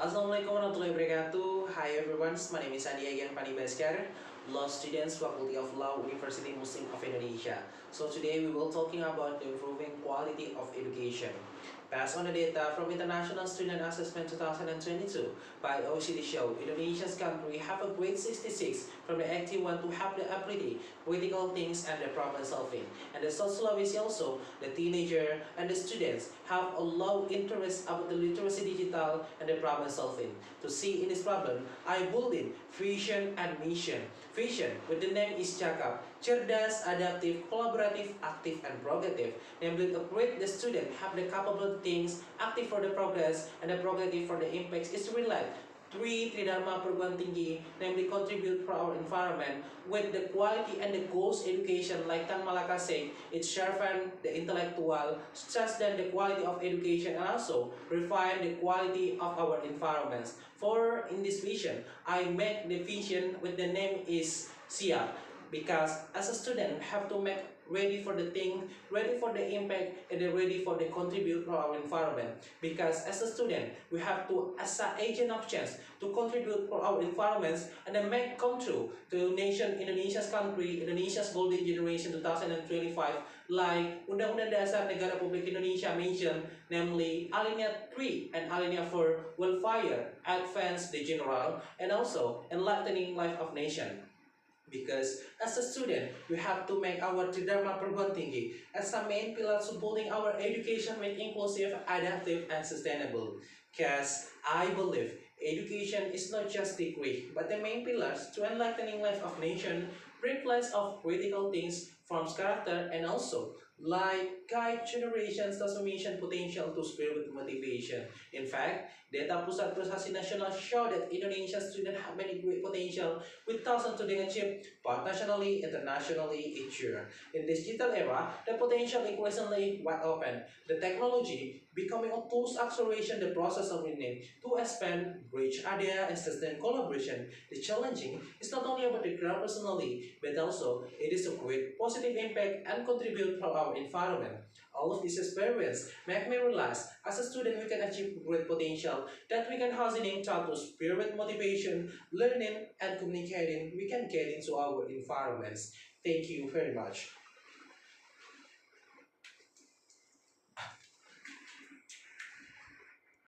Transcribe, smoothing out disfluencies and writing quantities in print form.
Assalamualaikum warahmatullahi wabarakatuh. Hi everyone, my name is Andi again Pani Baskar, Law Students, Faculty of Law, University Muslim of Indonesia. So today we will talking about the improving quality of education. Based on the data from International Student Assessment 2022 by OECD show, Indonesia's country have a grade 66 from the active one to have the ability, critical things and the problem solving. And the social is also the teenager and the students have a low interest about the literacy digital and the problem solving. To see in this problem, I build in vision and mission. Vision with the name is Cakap, cerdas, adaptive, collaborative, active, and progressive. Namely, upgrade the student have the capable things, active for the progress, and the progressive for the impacts is to relate three Tridharma perguruan tinggi, namely contribute for our environment with the quality and the goals education, like Tan Malaka said, it sharpen the intellectual, strengthen the quality of education, and also refine the quality of our environments. For in this vision, I make the vision with the name is Siap, because as a student we have to make ready for the thing, ready for the impact, and then ready for the contribute to our environment. Because as a student, we have to as an agent of change to contribute for our environments and then make come true to nation Indonesia's country, Indonesia's golden generation 2025, like Undang-Undang Dasar Negara Republik Indonesia mentioned, namely Alinea 3 and Alinea 4 will fire, advance the general, and also enlightening life of nation. Because as a student, we have to make our Tridharma perguruan tinggi as a main pillar supporting our education with inclusive, adaptive, and sustainable. Because I believe education is not just degree, but the main pillars to enlightening life of nation, replace of critical things, forms character, and also like guide generations transformation potential to spirit motivation. In fact, data Pusat Prestasi Nasional show that Indonesian students have many great potential with thousands to achieve both nationally and internationally each year. In this digital era, the potential is increasingly wide open. The technology becoming a tools acceleration the process of learning to expand, reach idea, and sustain collaboration. The challenging is not only about the ground personally, but also it is to create positive impact and contribute to our environment. All of this experience make me realize as a student we can achieve great potential that we can harnessing to spirit motivation, learning and communicating we can get into our environments. Thank you very much.